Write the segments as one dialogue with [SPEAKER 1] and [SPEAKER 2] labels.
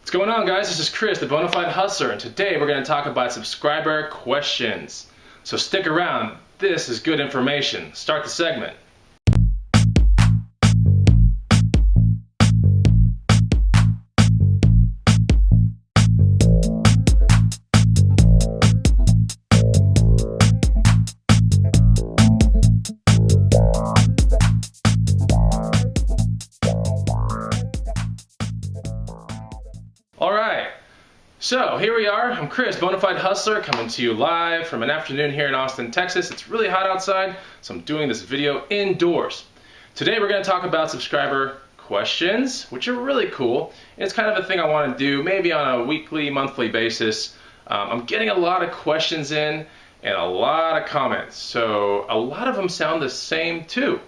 [SPEAKER 1] What's going on, guys? This is Chris, the Bonafide Hustler, and today we're going to talk about subscriber questions. So stick around. This is good information. Start the segment. Alright, so here we are. I'm Chris, Bonafide Hustler, coming to you live from an afternoon here in Austin, Texas. It's really hot outside, so I'm doing this video indoors. Today we're going to talk about subscriber questions, which are really cool. It's kind of a thing I want to do maybe on a weekly, monthly basis. I'm getting a lot of questions in and a lot of comments, so a lot of them sound the same too.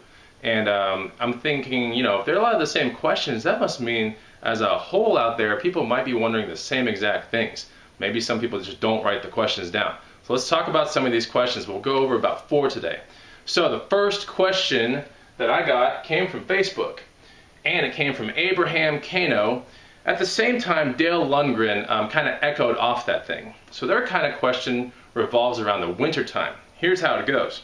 [SPEAKER 1] And I'm thinking, if there are a lot of the same questions, that must mean as a whole out there, people might be wondering the same exact things. Maybe some people just don't write the questions down. So let's talk about some of these questions. We'll go over about 4 today. So the first question that I got came from Facebook, and it came from Abraham Kano. At the same time, Dale Lundgren kind of echoed off that thing. So their kind of question revolves around the winter time. Here's how it goes.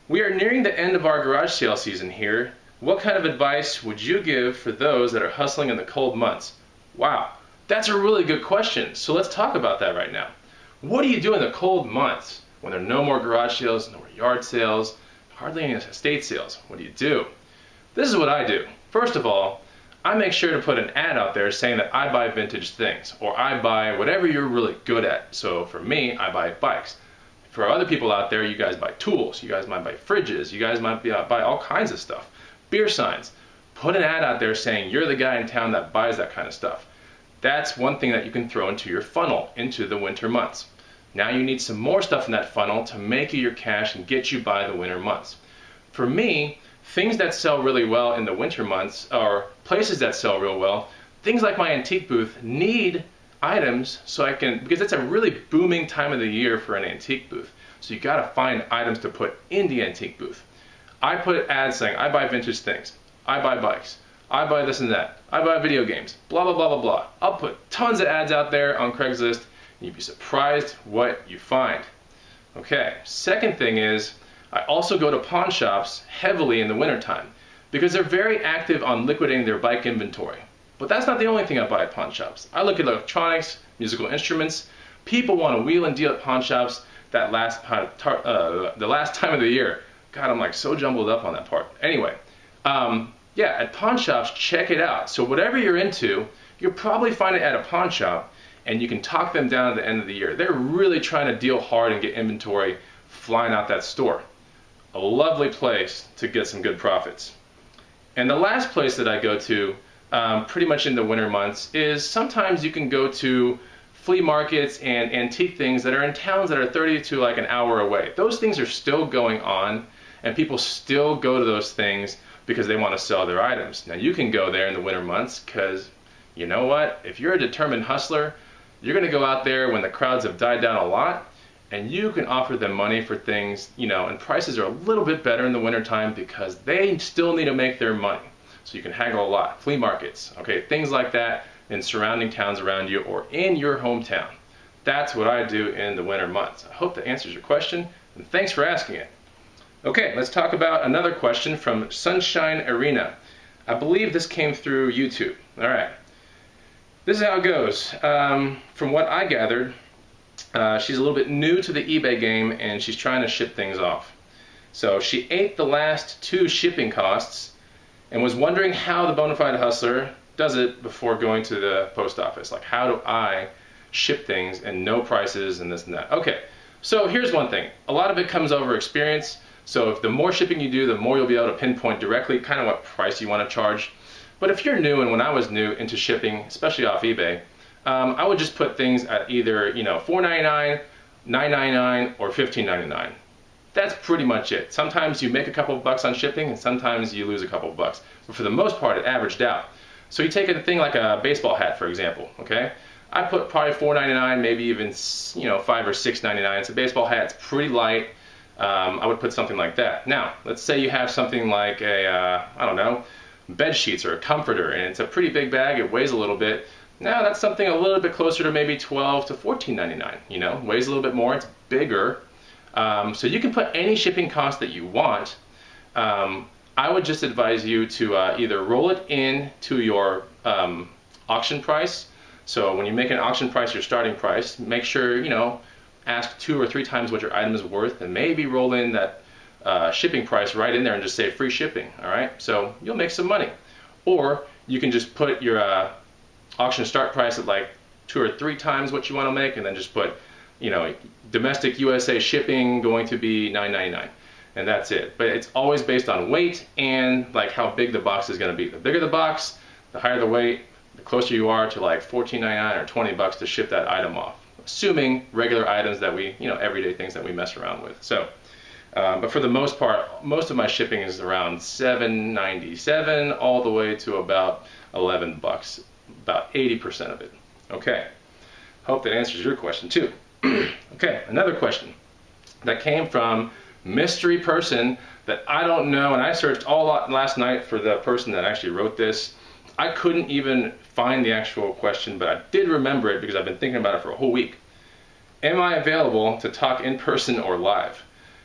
[SPEAKER 1] We are nearing the end of our garage sale season here. What kind of advice would you give for those that are hustling in the cold months? Wow, that's a really good question. So let's talk about that right now. What do you do in the cold months when there are no more garage sales, no more yard sales, hardly any estate sales? What do you do? This is what I do. First of all, I make sure to put an ad out there saying that I buy vintage things, or I buy whatever you're really good at. So for me, I buy bikes. For other people out there, you guys buy tools, you guys might buy fridges, you guys might buy all kinds of stuff. Beer signs. Put an ad out there saying you're the guy in town that buys that kind of stuff. That's one thing that you can throw into your funnel into the winter months. Now you need some more stuff in that funnel to make you your cash and get you by the winter months. For me, things that sell really well in the winter months, or places that sell real well, things like my antique booth need items because it's a really booming time of the year for an antique booth. So you got to find items to put in the antique booth. I put ads saying I buy vintage things, I buy bikes, I buy this and that, I buy video games, blah blah blah blah blah. I'll put tons of ads out there on Craigslist and you'd be surprised what you find. Okay, second thing is I also go to pawn shops heavily in the wintertime because they're very active on liquidating their bike inventory. But that's not the only thing I buy at pawn shops. I look at electronics, musical instruments. People want to wheel and deal at pawn shops the last time of the year. God, I'm like so jumbled up on that part. Anyway, yeah, at pawn shops, check it out. So whatever you're into, you'll probably find it at a pawn shop, and you can talk them down at the end of the year. They're really trying to deal hard and get inventory flying out that store. A lovely place to get some good profits. And the last place that I go to, pretty much in the winter months, is sometimes you can go to flea markets and antique things that are in towns that are 30 to like an hour away. Those things are still going on, and people still go to those things because they want to sell their items. Now you can go there in the winter months because, you know what, if you're a determined hustler, you're going to go out there when the crowds have died down a lot, and you can offer them money for things, and prices are a little bit better in the wintertime because they still need to make their money. So you can haggle a lot. Flea markets, okay, things like that in surrounding towns around you or in your hometown. That's what I do in the winter months. I hope that answers your question, and thanks for asking it. Okay, let's talk about another question from Sunshine Arena. I believe this came through YouTube. All right. This is how it goes. From what I gathered, she's a little bit new to the eBay game, and she's trying to ship things off. So she ate the last 2 shipping costs and was wondering how the Bonafide Hustler does it before going to the post office. Like, how do I ship things and know prices and this and that? Okay, so here's one thing. A lot of it comes over experience. So if the more shipping you do, the more you'll be able to pinpoint directly kind of what price you want to charge. But if you're new, and when I was new into shipping, especially off eBay, I would just put things at either $4.99, $9.99, or $15.99. That's pretty much it. Sometimes you make a couple of bucks on shipping, and sometimes you lose a couple of bucks. But for the most part, it averaged out. So you take a thing like a baseball hat, for example. Okay, I put probably $4.99, maybe even $5 or $6.99. It's a baseball hat. It's pretty light. I would put something like that. Now, let's say you have something like a, I don't know, bed sheets or a comforter, and it's a pretty big bag. It weighs a little bit. Now that's something a little bit closer to maybe $12 to $14.99. You know, weighs a little bit more, it's bigger. So you can put any shipping cost that you want. I would just advise you to either roll it into your auction price. So when you make an auction price, your starting price, make sure, you know, ask 2 or 3 times what your item is worth, and maybe roll in that shipping price right in there and just say free shipping. All right, so you'll make some money. Or you can just put your auction start price at like 2 or 3 times what you want to make, and then just put, you know, domestic USA shipping going to be $9.99, and that's it. But it's always based on weight and like how big the box is going to be. The bigger the box, the higher the weight, the closer you are to like $14.99 or $20 to ship that item off, assuming regular items that we, you know, everyday things that we mess around with. So, but for the most part, most of my shipping is around $7.97 all the way to about $11, about 80% of it. Okay, hope that answers your question too. Okay, another question that came from mystery person that I don't know, and I searched all last night for the person that actually wrote this. I couldn't even find the actual question, but I did remember it because I've been thinking about it for a whole week. Am I available to talk in person or live?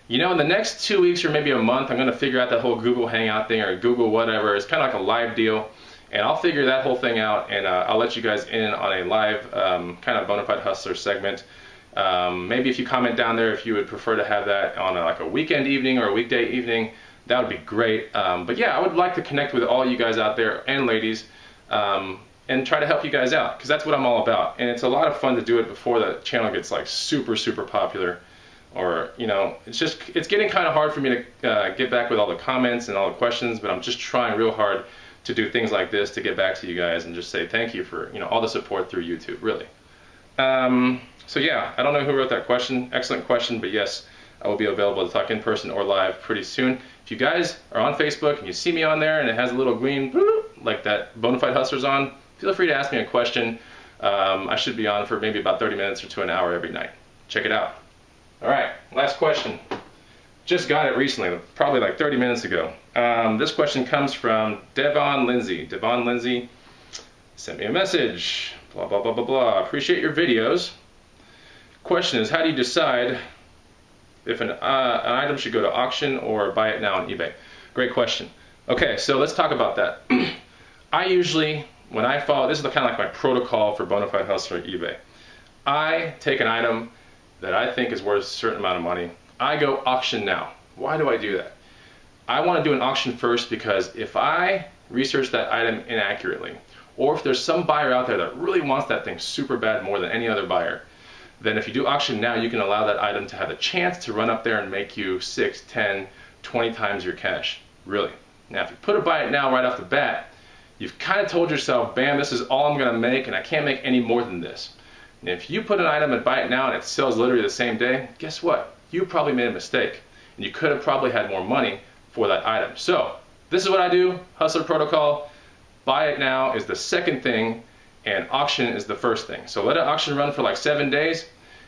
[SPEAKER 1] You know, in the next 2 weeks or maybe a month, I'm going to figure out that whole Google Hangout thing or Google whatever. It's kind of like a live deal, and I'll figure that whole thing out, and I'll let you guys in on a live kind of Bonafide Hustler segment. Maybe if you comment down there if you would prefer to have that on like a weekend evening or a weekday evening, that would be great. But yeah, I would like to connect with all you guys out there and ladies, and try to help you guys out, because that's what I'm all about. And it's a lot of fun to do it before the channel gets like super popular, or you know, it's getting kind of hard for me to get back with all the comments and all the questions, but I'm just trying real hard to do things like this to get back to you guys and just say thank you for, you know, all the support through YouTube, really. So yeah, I don't know who wrote that question. Excellent question, but yes, I will be available to talk in person or live pretty soon. If you guys are on Facebook and you see me on there and it has a little green bloop, like that Bonafide Hustler's on, feel free to ask me a question. I should be on for maybe about 30 minutes or to an hour every night. Check it out. All right, last question. Just got it recently, probably like 30 minutes ago. This question comes from Devon Lindsay. Devon Lindsay sent me a message. Blah, blah, blah, blah, blah. Appreciate your videos. Question is, how do you decide if an item should go to auction or buy it now on eBay? Great question. Okay, so let's talk about that. I usually, when I follow, this is kind of like my protocol for Bonafide Hustler eBay. I take an item that I think is worth a certain amount of money. I go auction now. Why do I do that? I want to do an auction first because if I research that item inaccurately, or if there's some buyer out there that really wants that thing super bad more than any other buyer, then if you do auction now, you can allow that item to have a chance to run up there and make you 6, 10, 20 times your cash, really. Now, if you put a buy it now right off the bat, you've kind of told yourself, bam, this is all I'm going to make, and I can't make any more than this. And if you put an item and buy it now and it sells literally the same day, guess what? You probably made a mistake, and you could have probably had more money for that item. So this is what I do, Hustler Protocol. Buy it now is the second thing, and auction is the first thing. So let an auction run for like 7 days,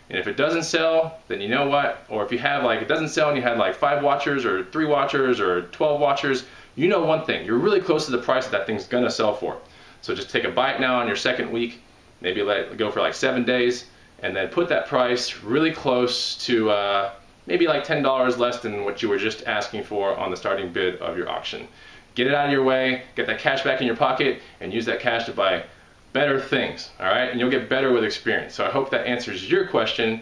[SPEAKER 1] and if it doesn't sell, then you know what, or if you have like, it doesn't sell and you had like 5 watchers or 3 watchers or 12 watchers, you know one thing, you're really close to the price that thing's gonna sell for. So just take a buy it now on your second week, maybe let it go for like 7 days, and then put that price really close to maybe like $10 less than what you were just asking for on the starting bid of your auction. Get it out of your way, get that cash back in your pocket, and use that cash to buy better things, all right? And you'll get better with experience. So I hope that answers your question.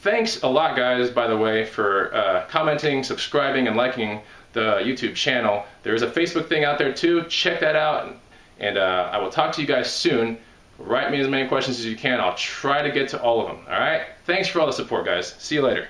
[SPEAKER 1] Thanks a lot, guys, by the way, for commenting, subscribing, and liking the YouTube channel. There is a Facebook thing out there too. Check that out, and I will talk to you guys soon. Write me as many questions as you can. I'll try to get to all of them, all right? Thanks for all the support, guys. See you later.